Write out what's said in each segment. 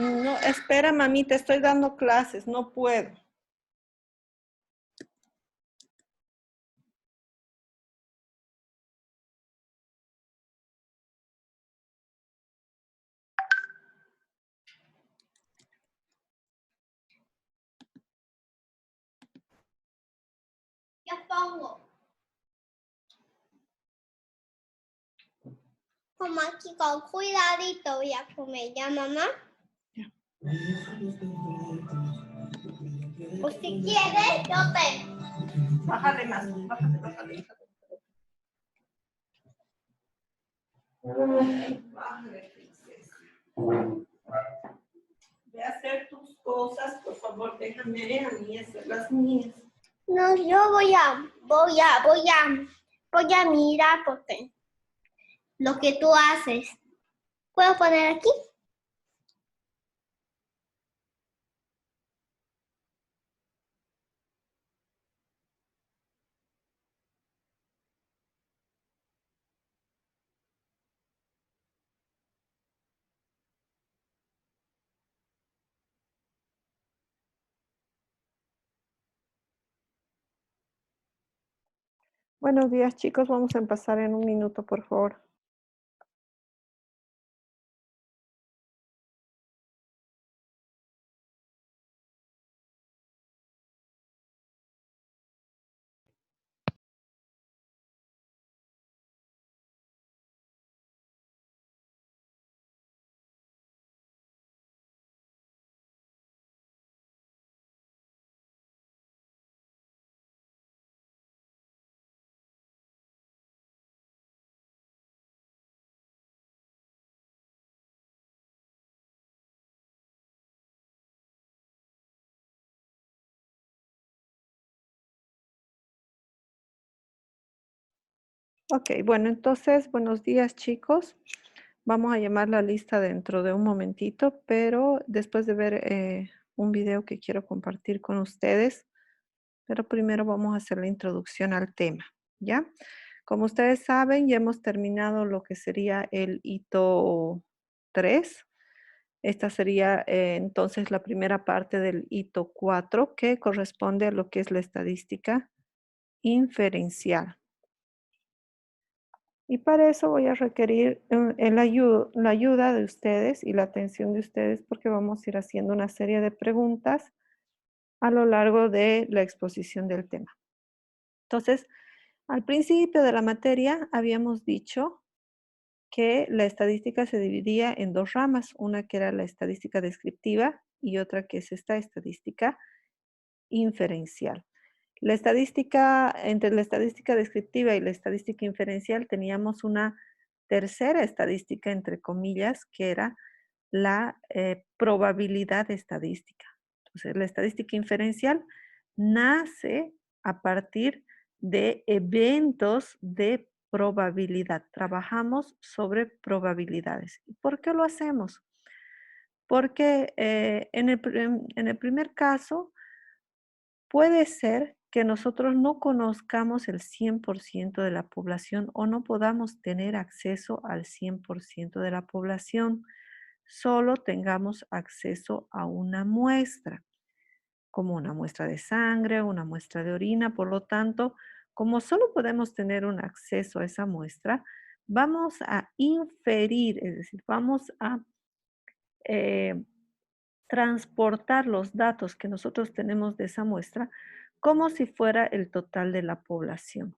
No, espera, mami, te estoy dando clases, no puedo. Ya pongo. Mamá, aquí con cuidadito voy a comer, ¿ya, mamá? O si quieres, yo te... Bájale más, bájale, bájale. Bájale, princesa. Ve a hacer tus cosas, por favor, déjame a mí hacer las mías. No, yo voy a mirar porque lo que tú haces. ¿Puedo poner aquí? Buenos días, chicos. Vamos a empezar en un minuto, por favor. Ok, bueno, entonces, buenos días, chicos. Vamos a llamar la lista dentro de un momentito, pero después de ver un video que quiero compartir con ustedes, pero primero vamos a hacer la introducción al tema, ¿ya? Como ustedes saben, ya hemos terminado lo que sería el hito 3. Esta sería entonces la primera parte del hito 4, que corresponde a lo que es la estadística inferencial. Y para eso voy a requerir la ayuda de ustedes y la atención de ustedes porque vamos a ir haciendo una serie de preguntas a lo largo de la exposición del tema. Entonces, al principio de la materia habíamos dicho que la estadística se dividía en dos ramas, una que era la estadística descriptiva y otra que es esta estadística inferencial. La estadística, entre la estadística descriptiva y la estadística inferencial teníamos una tercera estadística, entre comillas, que era la probabilidad estadística. Entonces, la estadística inferencial nace a partir de eventos de probabilidad. Trabajamos sobre probabilidades. ¿Y por qué lo hacemos? Porque en el primer caso, puede ser que nosotros no conozcamos el 100% de la población o no podamos tener acceso al 100% de la población. Solo tengamos acceso a una muestra, como una muestra de sangre, una muestra de orina. Por lo tanto, como solo podemos tener un acceso a esa muestra, vamos a inferir, es decir, vamos a eh, transportar los datos que nosotros tenemos de esa muestra como si fuera el total de la población.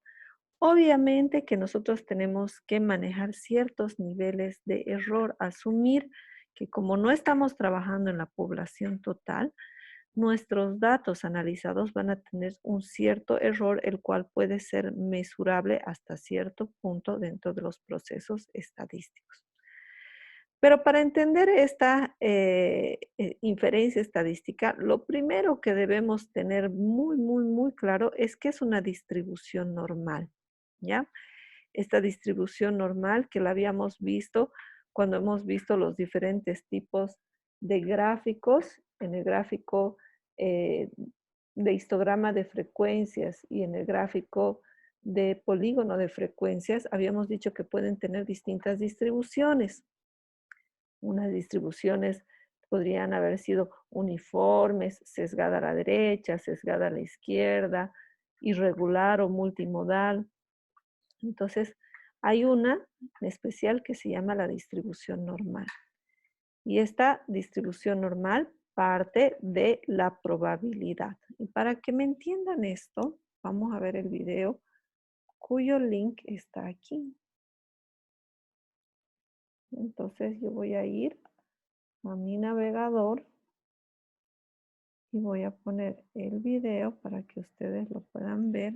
Obviamente que nosotros tenemos que manejar ciertos niveles de error, asumir que como no estamos trabajando en la población total, nuestros datos analizados van a tener un cierto error, el cual puede ser mesurable hasta cierto punto dentro de los procesos estadísticos. Pero para entender esta inferencia estadística, lo primero que debemos tener muy claro es que es una distribución normal, ¿ya? Esta distribución normal que la habíamos visto cuando hemos visto los diferentes tipos de gráficos, en el gráfico de histograma de frecuencias y en el gráfico de polígono de frecuencias, habíamos dicho que pueden tener distintas distribuciones. Unas distribuciones podrían haber sido uniformes, sesgada a la derecha, sesgada a la izquierda, irregular o multimodal. Entonces, hay una en especial que se llama la distribución normal. Y esta distribución normal parte de la probabilidad. Y para que me entiendan esto, vamos a ver el video cuyo link está aquí. Entonces yo voy a ir a mi navegador y voy a poner el video para que ustedes lo puedan ver.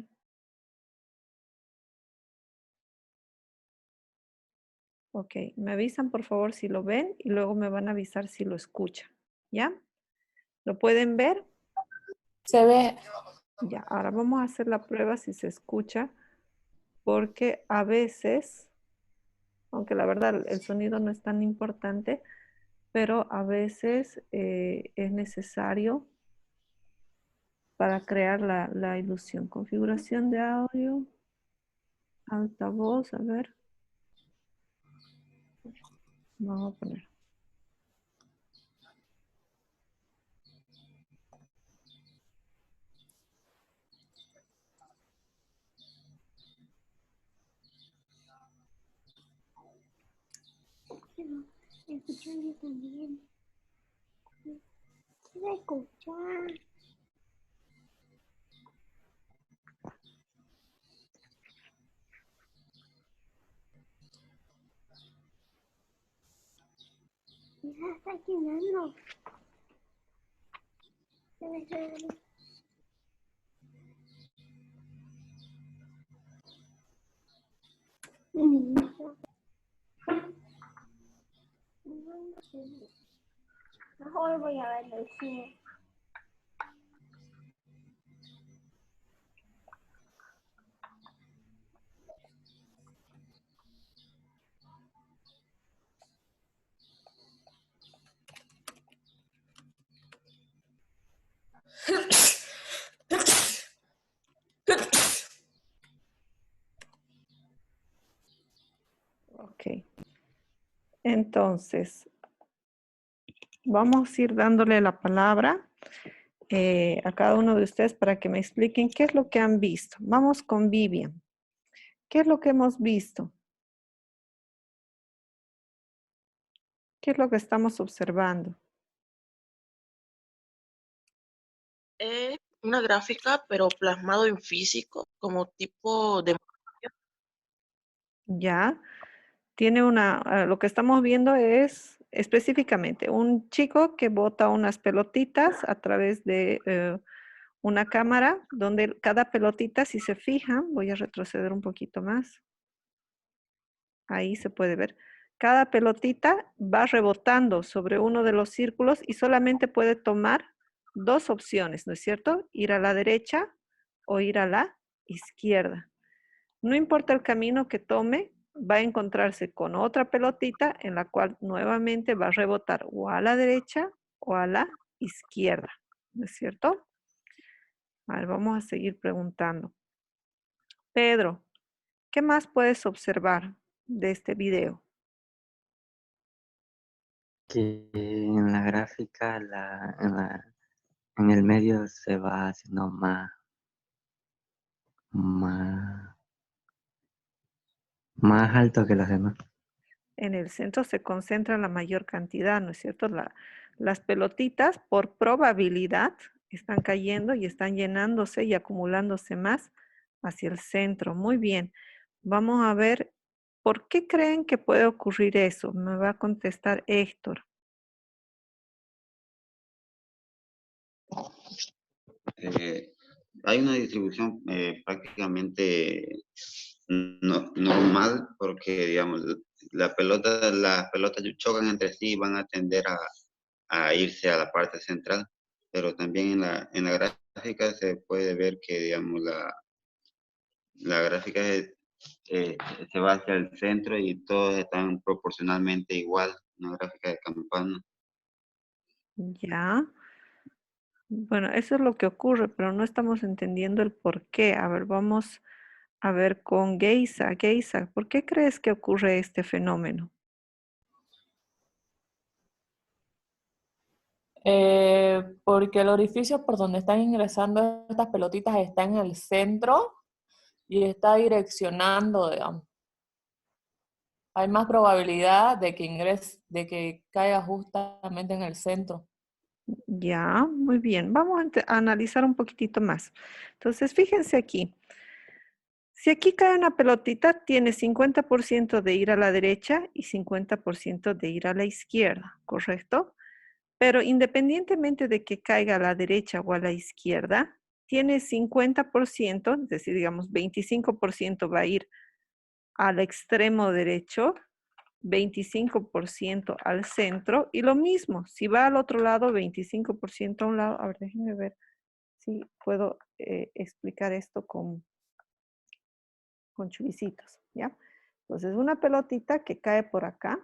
Ok, me avisan por favor si lo ven y luego me van a avisar si lo escuchan. ¿Ya? ¿Lo pueden ver? Se ve. Ya, ahora vamos a hacer la prueba si se escucha, porque a veces, aunque la verdad el sonido no es tan importante, pero a veces es necesario para crear la ilusión. Configuración de audio, altavoz, a ver. Vamos a poner. Escuchan yo también. Quiero escuchar. Ya está llenando. Mejor voy a verlo el cine. Ok. Entonces, vamos a ir dándole la palabra a cada uno de ustedes para que me expliquen qué es lo que han visto. Vamos con Vivian. ¿Qué es lo que hemos visto? ¿Qué es lo que estamos observando? Una gráfica, pero plasmado en físico, como tipo de... Ya. Tiene lo que estamos viendo es específicamente un chico que bota unas pelotitas a través de una cámara donde cada pelotita, si se fijan, voy a retroceder un poquito más. Ahí se puede ver. Cada pelotita va rebotando sobre uno de los círculos y solamente puede tomar dos opciones, ¿no es cierto? Ir a la derecha o ir a la izquierda. No importa el camino que tome, va a encontrarse con otra pelotita en la cual nuevamente va a rebotar o a la derecha o a la izquierda, ¿no es cierto? A ver, vamos a seguir preguntando. Pedro, ¿qué más puedes observar de este video? Que en la gráfica, en el medio se va haciendo más, más alto que los demás. En el centro se concentra la mayor cantidad, ¿no es cierto? Las pelotitas, por probabilidad, están cayendo y están llenándose y acumulándose más hacia el centro. Muy bien. Vamos a ver, ¿por qué creen que puede ocurrir eso? Me va a contestar Héctor. Hay una distribución prácticamente normal porque, digamos, las pelotas chocan entre sí y van a tender a irse a la parte central, pero también en la gráfica se puede ver que, digamos, la gráfica se va hacia el centro y todos están proporcionalmente igual, una gráfica de campana. Ya. Bueno, eso es lo que ocurre, pero no estamos entendiendo el por qué. A ver, vamos a ver con Geisa. Geisa, ¿por qué crees que ocurre este fenómeno? Porque el orificio por donde están ingresando estas pelotitas está en el centro y está direccionando, digamos. Hay más probabilidad de que de que caiga justamente en el centro. Ya, muy bien. Vamos a analizar un poquitito más. Entonces, fíjense aquí. Si aquí cae una pelotita, tiene 50% de ir a la derecha y 50% de ir a la izquierda, ¿correcto? Pero independientemente de que caiga a la derecha o a la izquierda, tiene 50%, es decir, digamos 25% va a ir al extremo derecho, 25% al centro y lo mismo, si va al otro lado, 25% a un lado. A ver, déjenme ver si puedo explicar esto con chubicitos, ¿ya? Entonces, una pelotita que cae por acá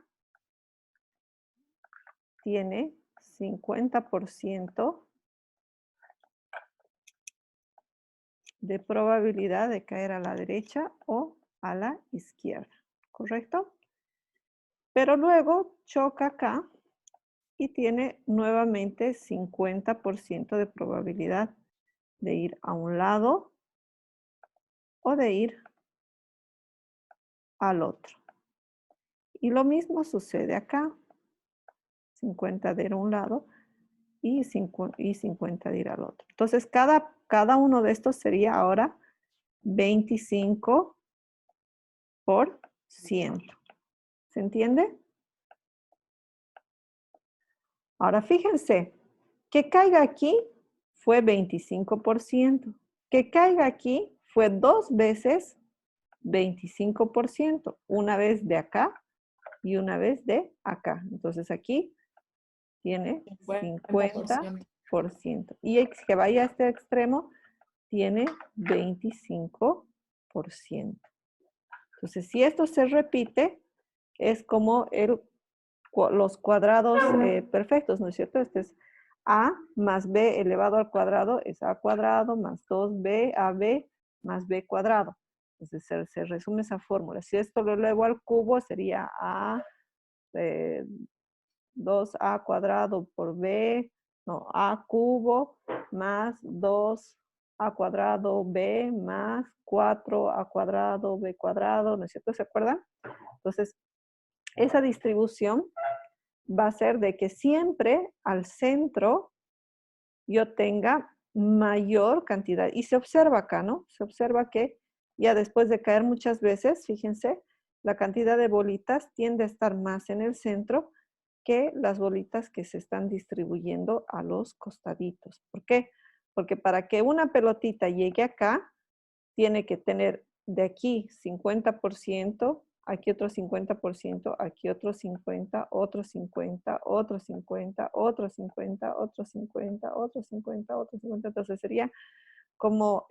tiene 50% de probabilidad de caer a la derecha o a la izquierda, ¿correcto? Pero luego choca acá y tiene nuevamente 50% de probabilidad de ir a un lado o de ir al otro. Y lo mismo sucede acá. 50 de ir a un lado y 50 de ir al otro. Entonces, cada uno de estos sería ahora 25%. ¿Se entiende? Ahora fíjense, que caiga aquí fue 25%. Que caiga aquí fue 2 veces 25%. Una vez de acá y una vez de acá. Entonces aquí tiene 50%. Y que vaya a este extremo tiene 25%. Entonces, si esto se repite, es como los cuadrados perfectos, ¿no es cierto? Este es a más b elevado al cuadrado es a cuadrado más 2b ab más b cuadrado. Entonces, se resume esa fórmula. Si esto lo elevo al cubo, sería a 2a cuadrado por b, no, a cubo más 2a cuadrado b más 4a cuadrado b cuadrado, ¿no es cierto? ¿Se acuerdan? Entonces, esa distribución va a ser de que siempre al centro yo tenga mayor cantidad. Y se observa acá, ¿no? Se observa que ya después de caer muchas veces, fíjense, la cantidad de bolitas tiende a estar más en el centro que las bolitas que se están distribuyendo a los costaditos. ¿Por qué? Porque para que una pelotita llegue acá, tiene que tener de aquí 50%, aquí otro 50%, aquí otro 50, otro 50, otro 50, otro 50, otro 50, otro 50, otro 50. Entonces sería como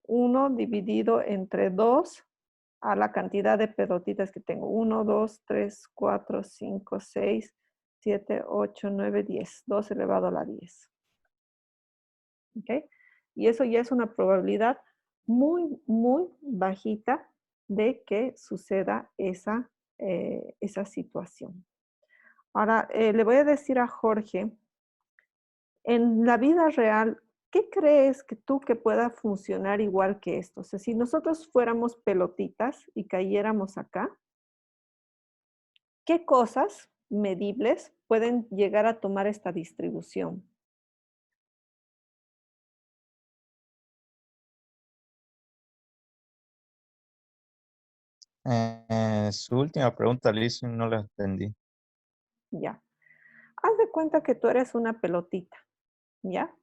1 dividido entre 2 a la cantidad de pelotitas que tengo. 1, 2, 3, 4, 5, 6, 7, 8, 9, 10. 2 elevado a la 10. ¿Ok? Y eso ya es una probabilidad muy, muy bajita de que suceda esa situación. Ahora, le voy a decir a Jorge, en la vida real, ¿qué crees que tú que pueda funcionar igual que esto? O sea, si nosotros fuéramos pelotitas y cayéramos acá, ¿qué cosas medibles pueden llegar a tomar esta distribución? Su última pregunta, Liz, no la entendí. Ya. Haz de cuenta que tú eres una pelotita, ¿ya?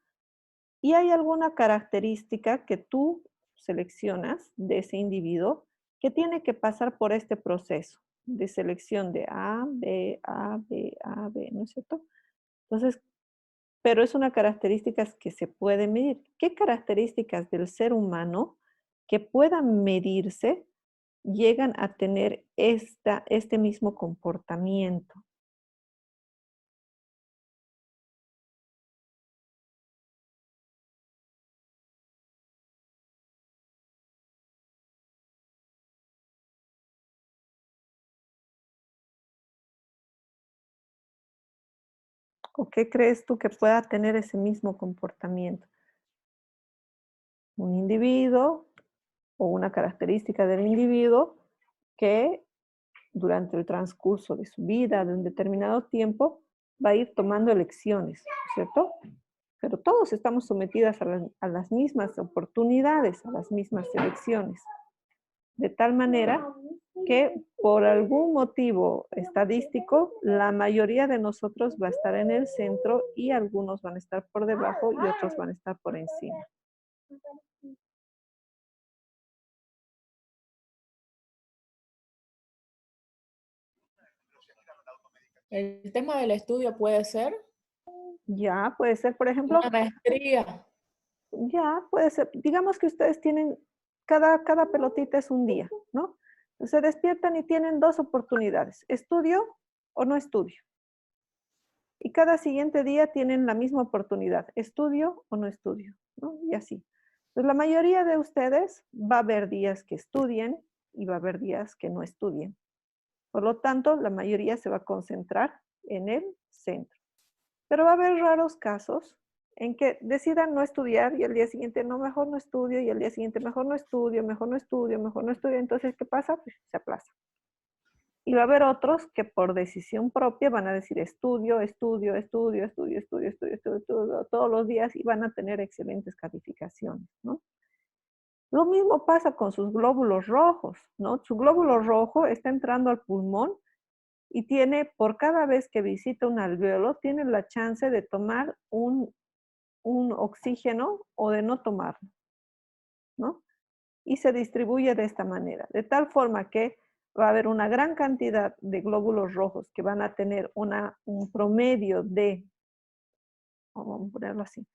Y hay alguna característica que tú seleccionas de ese individuo que tiene que pasar por este proceso de selección de A, B, A, B, A, B, ¿no es cierto? Entonces, pero es una característica que se puede medir. ¿Qué características del ser humano que puedan medirse llegan a tener este mismo comportamiento? ¿O qué crees tú que pueda tener ese mismo comportamiento? Un individuo o una característica del individuo que durante el transcurso de su vida, de un determinado tiempo, va a ir tomando elecciones, ¿cierto? Pero todos estamos sometidos a las mismas oportunidades, a las mismas elecciones. De tal manera que por algún motivo estadístico, la mayoría de nosotros va a estar en el centro y algunos van a estar por debajo y otros van a estar por encima. El tema del estudio puede ser Ya, puede ser, por ejemplo, una maestría. ya, puede ser. Digamos que ustedes tienen, cada pelotita es un día, ¿no? Se despiertan y tienen dos oportunidades, estudio o no estudio. Y cada siguiente día tienen la misma oportunidad, estudio o no estudio, ¿no? Y así. Entonces, la mayoría de ustedes va a haber días que estudien y va a haber días que no estudien. Por lo tanto, la mayoría se va a concentrar en el centro. Pero va a haber raros casos en que decidan no estudiar y al día siguiente, no, mejor no estudio, y al día siguiente, mejor no estudio, mejor no estudio, mejor no estudio. Entonces, ¿qué pasa? Pues se aplaza. Y va a haber otros que por decisión propia van a decir estudio, estudio, estudio, estudio, estudio, estudio, estudio, estudio, todos los días y van a tener excelentes calificaciones, ¿no? Lo mismo pasa con sus glóbulos rojos, ¿no? Su glóbulo rojo está entrando al pulmón y tiene, por cada vez que visita un alveolo, tiene la chance de tomar un oxígeno o de no tomarlo, ¿no? Y se distribuye de esta manera, de tal forma que va a haber una gran cantidad de glóbulos rojos que van a tener un promedio de, vamos a ponerlo así,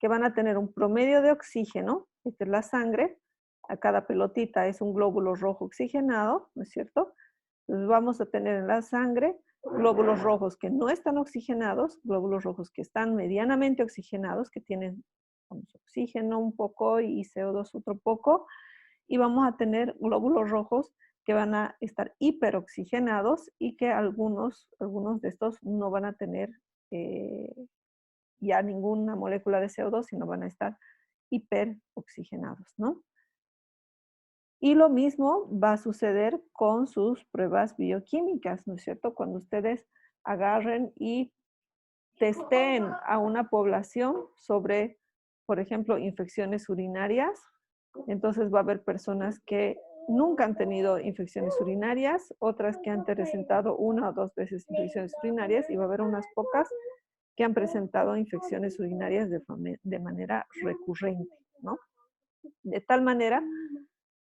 que van a tener un promedio de oxígeno, esta es la sangre, a cada pelotita es un glóbulo rojo oxigenado, ¿no es cierto? Entonces vamos a tener en la sangre glóbulos rojos que no están oxigenados, glóbulos rojos que están medianamente oxigenados, que tienen oxígeno un poco y CO2 otro poco, y vamos a tener glóbulos rojos que van a estar hiperoxigenados y que algunos de estos no van a tener ya ninguna molécula de CO2, sino van a estar hiperoxigenados, ¿no? Y lo mismo va a suceder con sus pruebas bioquímicas, ¿no es cierto? Cuando ustedes agarren y testeen a una población sobre, por ejemplo, infecciones urinarias, entonces va a haber personas que nunca han tenido infecciones urinarias, otras que han presentado una o dos veces infecciones urinarias y va a haber unas pocas que han presentado infecciones urinarias de manera recurrente, ¿no? De tal manera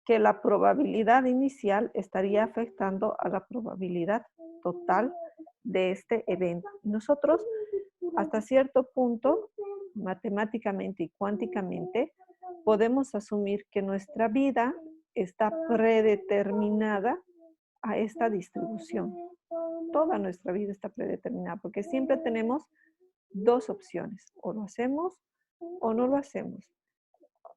que la probabilidad inicial estaría afectando a la probabilidad total de este evento. Nosotros, hasta cierto punto, matemáticamente y cuánticamente, podemos asumir que nuestra vida está predeterminada a esta distribución. Toda nuestra vida está predeterminada, porque siempre tenemos dos opciones, o lo hacemos o no lo hacemos.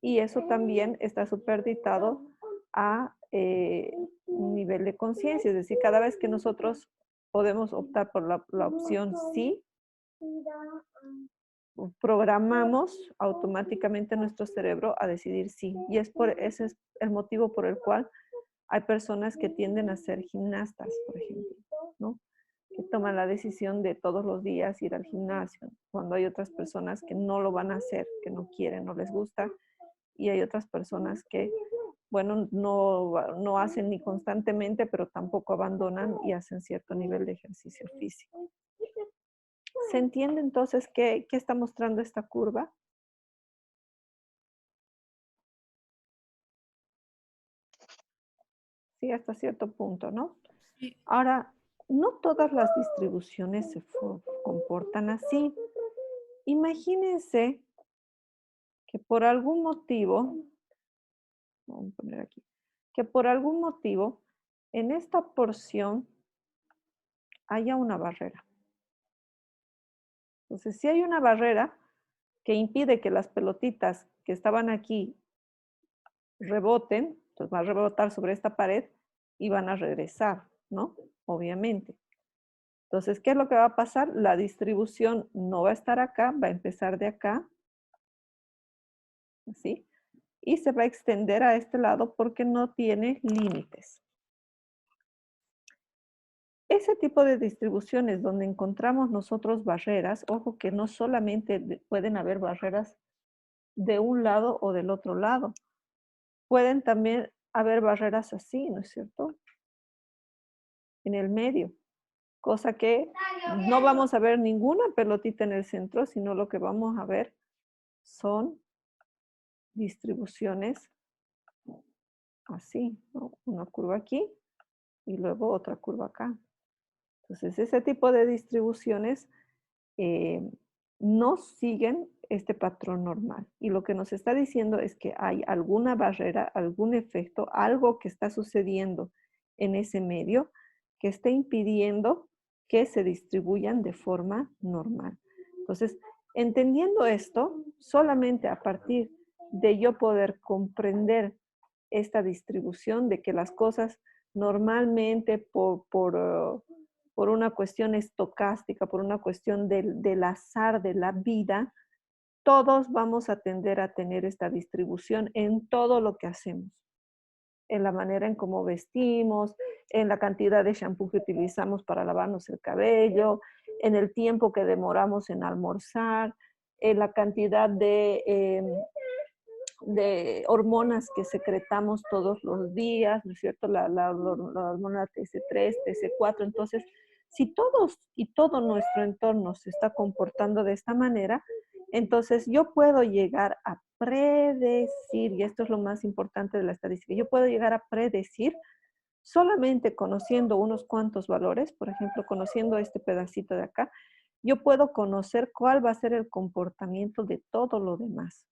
Y eso también está superditado a un nivel de conciencia, es decir, cada vez que nosotros podemos optar por la opción sí, programamos automáticamente nuestro cerebro a decidir sí. Y ese es el motivo por el cual hay personas que tienden a ser gimnastas, por ejemplo, ¿no? Que toman la decisión de todos los días ir al gimnasio, cuando hay otras personas que no lo van a hacer, que no quieren, no les gusta, y hay otras personas que, bueno, no hacen ni constantemente, pero tampoco abandonan y hacen cierto nivel de ejercicio físico. ¿Se entiende entonces qué está mostrando esta curva? Sí, hasta cierto punto, ¿no? Sí. Ahora, no todas las distribuciones se comportan así. Imagínense que por algún motivo, vamos a poner aquí, que por algún motivo en esta porción haya una barrera. Entonces, si hay una barrera que impide que las pelotitas que estaban aquí reboten, entonces van a rebotar sobre esta pared y van a regresar, ¿no? Obviamente. Entonces, ¿qué es lo que va a pasar? La distribución no va a estar acá, va a empezar de acá, así, y se va a extender a este lado porque no tiene límites. Ese tipo de distribuciones donde encontramos nosotros barreras, ojo que no solamente pueden haber barreras de un lado o del otro lado, pueden también haber barreras así, ¿no es cierto? En el medio, cosa que no vamos a ver ninguna pelotita en el centro, sino lo que vamos a ver son distribuciones así, ¿no? Una curva aquí y luego otra curva acá. Entonces, ese tipo de distribuciones no siguen este patrón normal. Y lo que nos está diciendo es que hay alguna barrera, algún efecto, algo que está sucediendo en ese medio que está impidiendo que se distribuyan de forma normal. Entonces, entendiendo esto, solamente a partir de yo poder comprender esta distribución, de que las cosas normalmente por una cuestión estocástica, por una cuestión del azar de la vida, todos vamos a tender a tener esta distribución en todo lo que hacemos. En la manera en cómo vestimos, en la cantidad de shampoo que utilizamos para lavarnos el cabello, en el tiempo que demoramos en almorzar, en la cantidad de hormonas que secretamos todos los días, ¿no es cierto? La hormona TS3, TS4. Entonces, si todos y todo nuestro entorno se está comportando de esta manera, entonces yo puedo llegar a predecir, y esto es lo más importante de la estadística, yo puedo llegar a predecir solamente conociendo unos cuantos valores, por ejemplo, conociendo este pedacito de acá, yo puedo conocer cuál va a ser el comportamiento de todo lo demás.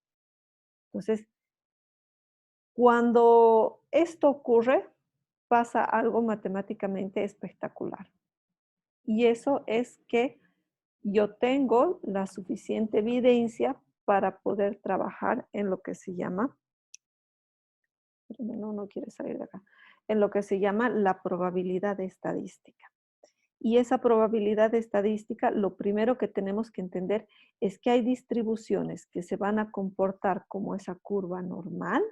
Entonces, cuando esto ocurre, pasa algo matemáticamente espectacular. Y eso es que yo tengo la suficiente evidencia para poder trabajar en lo que se llama, no quiere salir de acá, en lo que se llama la probabilidad estadística. Y esa probabilidad estadística, lo primero que tenemos que entender es que hay distribuciones que se van a comportar como esa curva normal,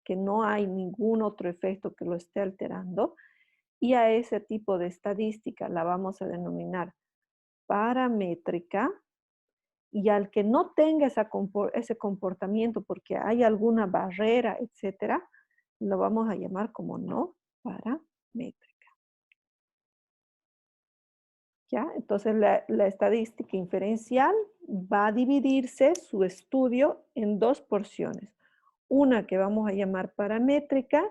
que no hay ningún otro efecto que lo esté alterando, y a ese tipo de estadística la vamos a denominar paramétrica, y al que no tenga ese comportamiento porque hay alguna barrera, etcétera, lo vamos a llamar como no paramétrica. ¿Ya? Entonces la estadística inferencial va a dividirse su estudio en dos porciones. Una que vamos a llamar paramétrica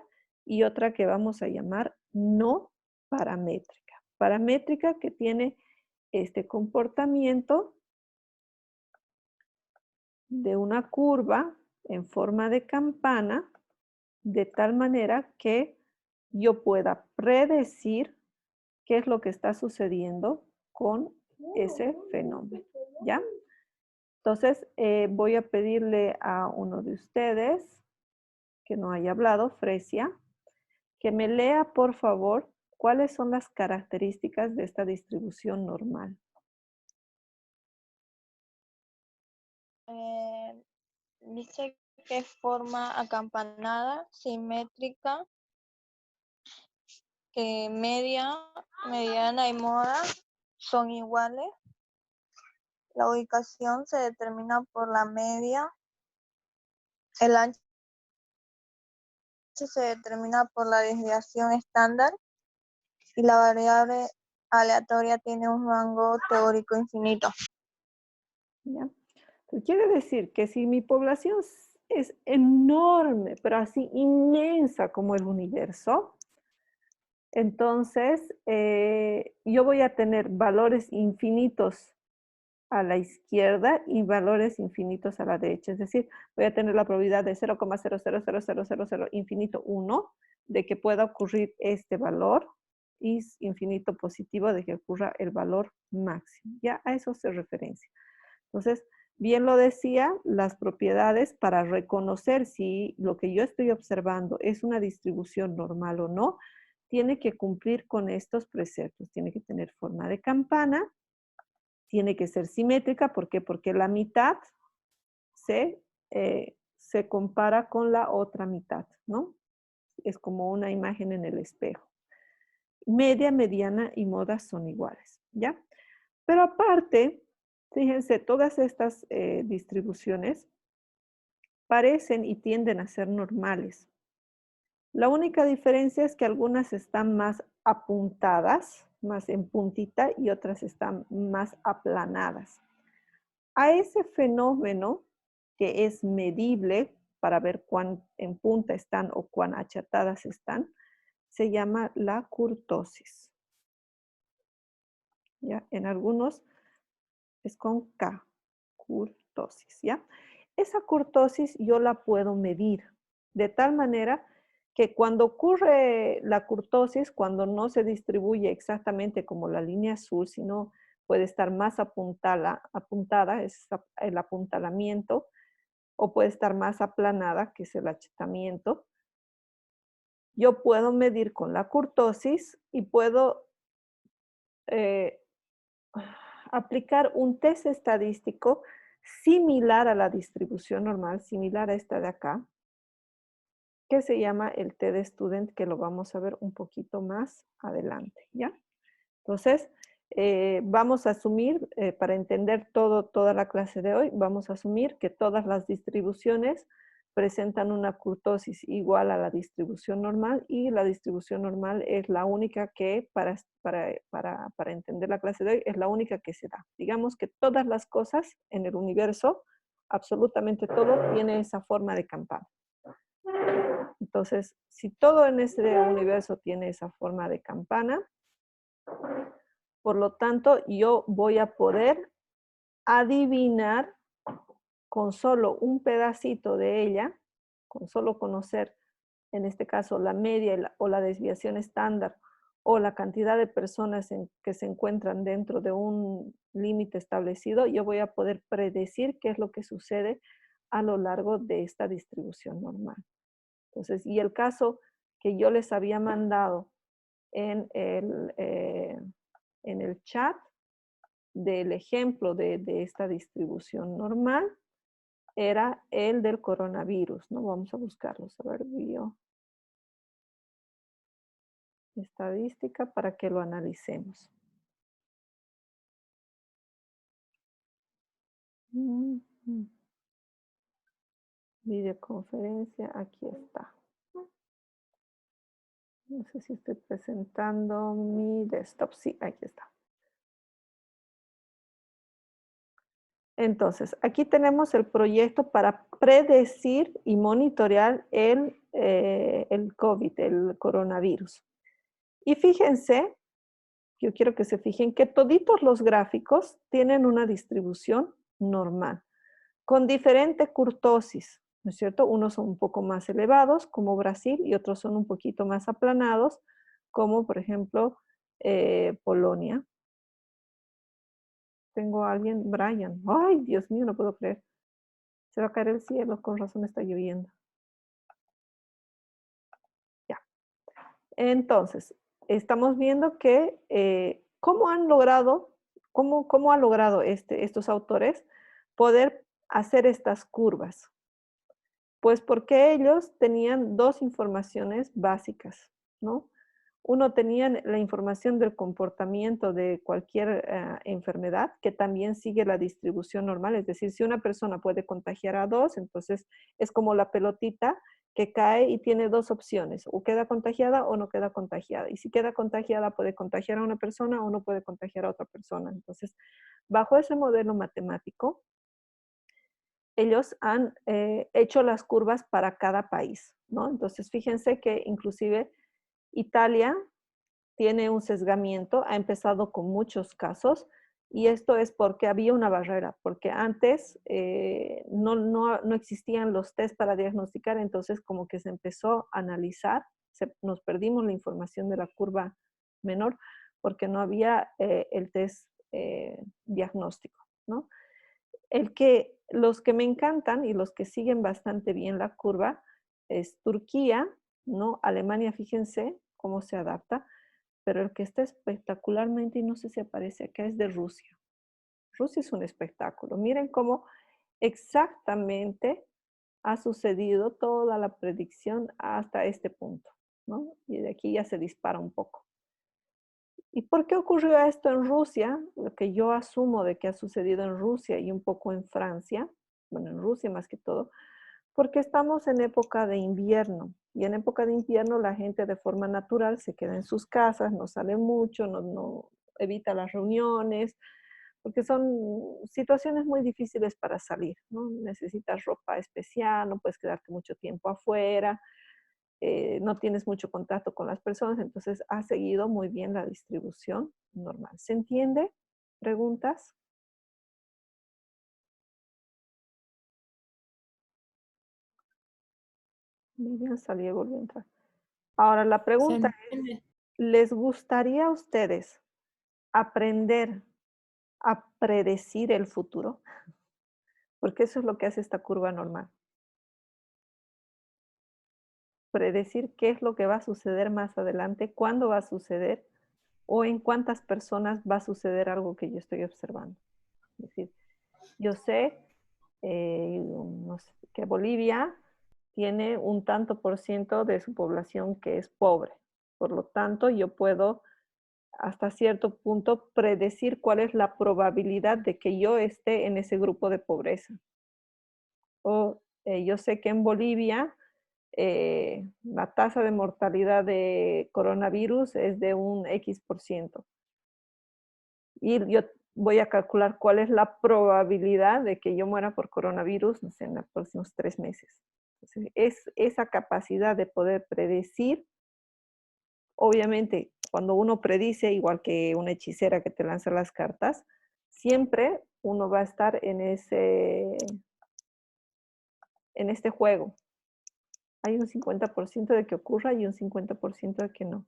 y otra que vamos a llamar no paramétrica. Paramétrica que tiene este comportamiento de una curva en forma de campana, de tal manera que yo pueda predecir qué es lo que está sucediendo con ese fenómeno, ¿ya? Entonces, voy a pedirle a uno de ustedes que no haya hablado, Fresia, que me lea, por favor, cuáles son las características de esta distribución normal. Dice que forma acampanada, simétrica, que media, mediana y moda son iguales. La ubicación se determina por la media. El ancho se determina por la desviación estándar. Y la variable aleatoria tiene un rango teórico infinito. ¿Ya? Entonces, quiere decir que si mi población es enorme, pero así inmensa como el universo, entonces yo voy a tener valores infinitos a la izquierda y valores infinitos a la derecha. Es decir, voy a tener la probabilidad de 0,000000 infinito 1 de que pueda ocurrir este valor y infinito positivo de que ocurra el valor máximo. Ya a eso se referencia. Entonces, bien lo decía, las propiedades para reconocer si lo que yo estoy observando es una distribución normal o no, tiene que cumplir con estos preceptos. Tiene que tener forma de campana, tiene que ser simétrica. ¿Por qué? Porque la mitad se compara con la otra mitad, ¿no? Es como una imagen en el espejo. Media, mediana y moda son iguales, ¿ya? Pero aparte, fíjense, todas estas distribuciones parecen y tienden a ser normales. La única diferencia es que algunas están más apuntadas, más en puntita, y otras están más aplanadas. A ese fenómeno que es medible para ver cuán en punta están o cuán achatadas están, se llama la kurtosis. ¿Ya? En algunos es con K, kurtosis, ¿ya? Esa kurtosis yo la puedo medir de tal manera que cuando ocurre la kurtosis, cuando no se distribuye exactamente como la línea azul, sino puede estar más apuntada, es el apuntalamiento, o puede estar más aplanada, que es el achatamiento. Yo puedo medir con la kurtosis y puedo aplicar un test estadístico similar a la distribución normal, similar a esta de acá, que se llama el T-de-Student, que lo vamos a ver un poquito más adelante, ¿ya? Entonces, vamos a asumir, para entender toda la clase de hoy, vamos a asumir que todas las distribuciones presentan una kurtosis igual a la distribución normal, y la distribución normal es la única que, para entender la clase de hoy, es la única que se da. Digamos que todas las cosas en el universo, absolutamente todo, tiene esa forma de campana. Entonces, si todo en este universo tiene esa forma de campana, por lo tanto, yo voy a poder adivinar con solo un pedacito de ella, con solo conocer, en este caso, la media o la desviación estándar, o la cantidad de personas que se encuentran dentro de un límite establecido, yo voy a poder predecir qué es lo que sucede a lo largo de esta distribución normal. Entonces, y el caso que yo les había mandado en el chat del ejemplo de esta distribución normal, era el del coronavirus, ¿no? Vamos a buscarlos, a ver, estadística para que lo analicemos. Videoconferencia, aquí está. No sé si estoy presentando mi desktop. Sí, aquí está. Entonces, aquí tenemos el proyecto para predecir y monitorear el COVID, el coronavirus. Y fíjense, yo quiero que se fijen que toditos los gráficos tienen una distribución normal, con diferente kurtosis, ¿no es cierto? Unos son un poco más elevados, como Brasil, y otros son un poquito más aplanados, como por ejemplo Polonia. Tengo a alguien, Brian. Ay, Dios mío, no puedo creer. Se va a caer el cielo, con razón está lloviendo. Ya. Entonces, estamos viendo que cómo han logrado, cómo ha logrado estos autores poder hacer estas curvas. Pues porque ellos tenían dos informaciones básicas, ¿no? Uno, tenían la información del comportamiento de cualquier enfermedad, que también sigue la distribución normal. Es decir, si una persona puede contagiar a dos, entonces es como la pelotita que cae y tiene dos opciones, o queda contagiada o no queda contagiada. Y si queda contagiada, puede contagiar a una persona o no puede contagiar a otra persona. Entonces, bajo ese modelo matemático, ellos han hecho las curvas para cada país, ¿no? Entonces, fíjense que inclusive Italia tiene un sesgamiento, ha empezado con muchos casos, y esto es porque había una barrera, porque antes no existían los test para diagnosticar, entonces como que se empezó a analizar, nos perdimos la información de la curva menor, porque no había el test diagnóstico, ¿no? Los que me encantan y los que siguen bastante bien la curva es Turquía, ¿no? Alemania, fíjense, cómo se adapta, pero el que está espectacularmente, y no sé si aparece acá, es de Rusia. Rusia es un espectáculo. Miren cómo exactamente ha sucedido toda la predicción hasta este punto, ¿no? Y de aquí ya se dispara un poco. ¿Y por qué ocurrió esto en Rusia? Lo que yo asumo de que ha sucedido en Rusia y un poco en Francia, bueno, en Rusia más que todo, porque estamos en época de invierno. Y en época de invierno la gente de forma natural se queda en sus casas, no sale mucho, no evita las reuniones, porque son situaciones muy difíciles para salir, ¿no? Necesitas ropa especial, no puedes quedarte mucho tiempo afuera, no tienes mucho contacto con las personas, entonces ha seguido muy bien la distribución normal. ¿Se entiende? ¿Preguntas? Vivian salió y volvió a entrar. Ahora la ¿Se pregunta es, entiende? ¿les gustaría a ustedes aprender a predecir el futuro? Porque eso es lo que hace esta curva normal. Predecir qué es lo que va a suceder más adelante, cuándo va a suceder o en cuántas personas va a suceder algo que yo estoy observando. Es decir, yo sé, no sé, que Bolivia tiene un tanto por ciento de su población que es pobre. Por lo tanto, yo puedo hasta cierto punto predecir cuál es la probabilidad de que yo esté en ese grupo de pobreza. O yo sé que en Bolivia la tasa de mortalidad de coronavirus es de un X%. Y yo voy a calcular cuál es la probabilidad de que yo muera por coronavirus, no sé, en los próximos 3 meses. Entonces, es esa capacidad de poder predecir. Obviamente, cuando uno predice, igual que una hechicera que te lanza las cartas, siempre uno va a estar en este juego. Hay un 50% de que ocurra y un 50% de que no.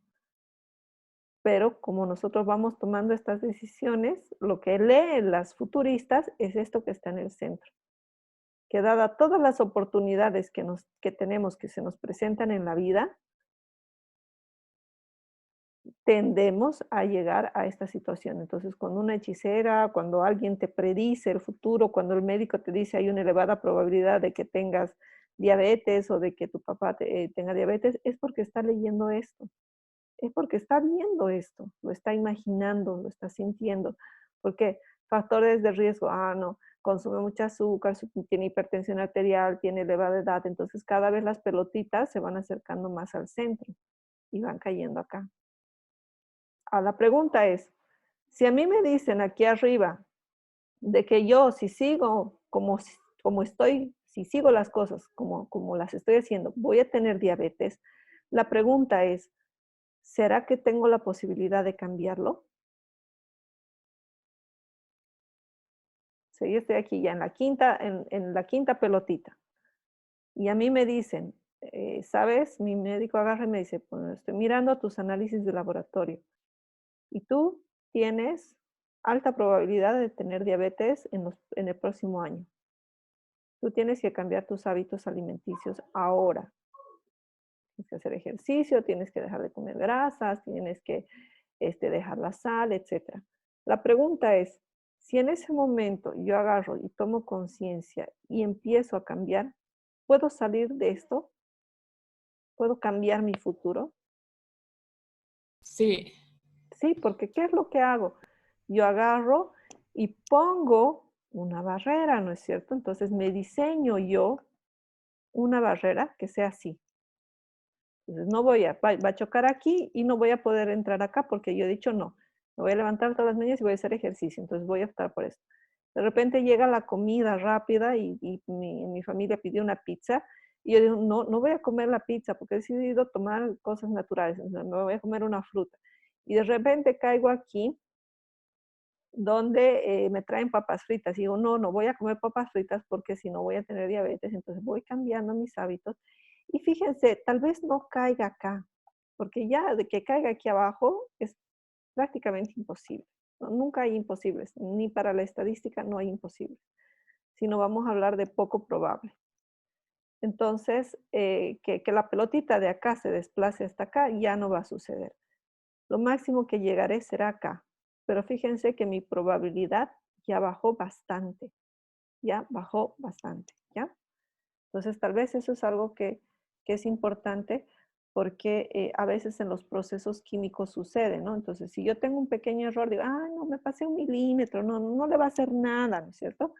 Pero como nosotros vamos tomando estas decisiones, lo que leen las futuristas es esto que está en el centro. Que dada todas las oportunidades que tenemos, que se nos presentan en la vida, tendemos a llegar a esta situación. Entonces, cuando una hechicera, cuando alguien te predice el futuro, cuando el médico te dice hay una elevada probabilidad de que tengas diabetes o de que tu papá tenga diabetes, es porque está leyendo esto. Es porque está viendo esto, lo está imaginando, lo está sintiendo. Porque factores de riesgo, no, consume mucho azúcar, tiene hipertensión arterial, tiene elevada edad, entonces cada vez las pelotitas se van acercando más al centro y van cayendo acá. La pregunta es, si a mí me dicen aquí arriba de que yo si sigo como estoy, si sigo las cosas como las estoy haciendo, voy a tener diabetes, la pregunta es, ¿será que tengo la posibilidad de cambiarlo? Sí, yo estoy aquí ya en la quinta pelotita. Y a mí me dicen, ¿sabes? Mi médico agarra y me dice, pues estoy mirando tus análisis de laboratorio. Y tú tienes alta probabilidad de tener diabetes en el próximo año. Tú tienes que cambiar tus hábitos alimenticios ahora. Tienes que hacer ejercicio, tienes que dejar de comer grasas, tienes que dejar la sal, etc. La pregunta es, si en ese momento yo agarro y tomo conciencia y empiezo a cambiar, ¿puedo salir de esto? ¿Puedo cambiar mi futuro? Sí, Sí, porque ¿qué es lo que hago? Yo agarro y pongo una barrera, ¿no es cierto? Entonces me diseño yo una barrera que sea así. Entonces no va a chocar aquí y no voy a poder entrar acá porque yo he dicho no. Me voy a levantar todas las mañanas y voy a hacer ejercicio, entonces voy a optar por esto. De repente llega la comida rápida y mi familia pidió una pizza y yo digo, no voy a comer la pizza porque he decidido tomar cosas naturales, entonces me voy a comer una fruta. Y de repente caigo aquí donde me traen papas fritas y digo, no voy a comer papas fritas porque si no voy a tener diabetes, entonces voy cambiando mis hábitos. Y fíjense, tal vez no caiga acá, porque ya de que caiga aquí abajo es prácticamente imposible. ¿No? Nunca hay imposibles, ni para la estadística no hay imposibles, sino vamos a hablar de poco probable. Entonces, que la pelotita de acá se desplace hasta acá ya no va a suceder. Lo máximo que llegaré será acá. Pero fíjense que mi probabilidad ya bajó bastante. Ya bajó bastante, ¿ya? Entonces, tal vez eso es algo que es importante porque a veces en los procesos químicos sucede, ¿no? Entonces, si yo tengo un pequeño error, digo, ah, no, me pasé 1 milímetro, no, no le va a hacer nada, ¿no es cierto?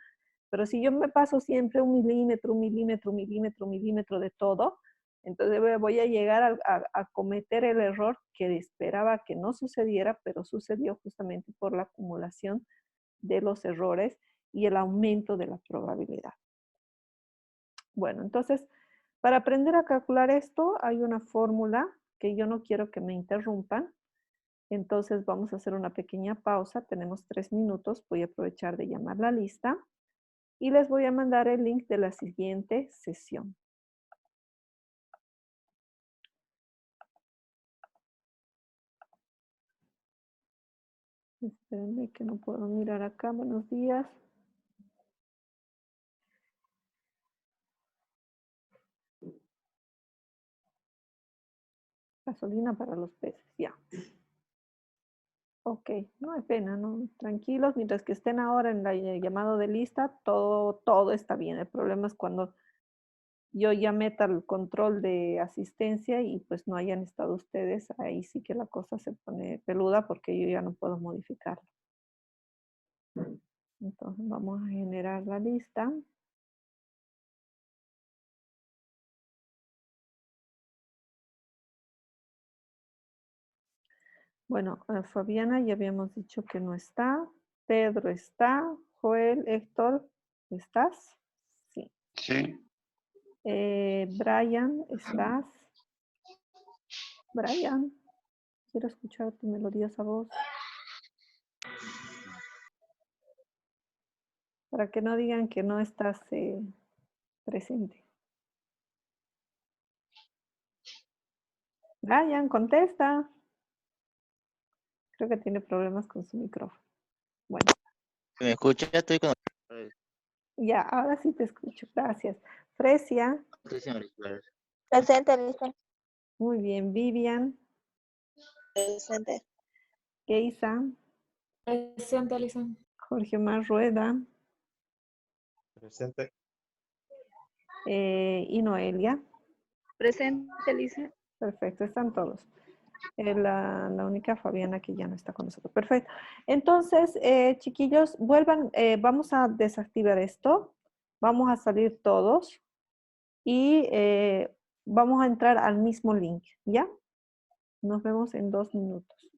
Pero si yo me paso siempre 1 milímetro, 1 milímetro, 1 milímetro, 1 milímetro de todo, entonces voy a llegar a cometer el error que esperaba que no sucediera, pero sucedió justamente por la acumulación de los errores y el aumento de la probabilidad. Bueno, entonces, para aprender a calcular esto, hay una fórmula que yo no quiero que me interrumpan. Entonces, vamos a hacer una pequeña pausa. Tenemos 3 minutos. Voy a aprovechar de llamar la lista. Y les voy a mandar el link de la siguiente sesión. Espérenme que no puedo mirar acá. Buenos días. Gasolina para los peces, ya. Ok, no hay pena, ¿no? Tranquilos, mientras que estén ahora en el llamado de lista, todo está bien. El problema es cuando yo ya meta el control de asistencia y pues no hayan estado ustedes, ahí sí que la cosa se pone peluda porque yo ya no puedo modificarla. Entonces vamos a generar la lista. Bueno, Fabiana ya habíamos dicho que no está. Pedro está. Joel, Héctor, ¿estás? Sí. Sí. Brian, ¿estás? Brian, quiero escuchar tu melodiosa voz. Para que no digan que no estás presente. Brian, contesta. Creo que tiene problemas con su micrófono. Bueno. ¿Me escucha? Ya estoy con... Ya, ahora sí te escucho. Gracias. Fresia. Sí, señorita. Presente, Lisa. Muy bien. Vivian. Presente. Geisa. Presente, Alison. Jorge Omar Rueda. Presente. Y Noelia. Presente, Lisa. Perfecto, están todos. La única Fabiana que ya no está con nosotros. Perfecto. Entonces, chiquillos, vuelvan, vamos a desactivar esto. Vamos a salir todos. Y vamos a entrar al mismo link, ¿ya? Nos vemos en 2 minutos.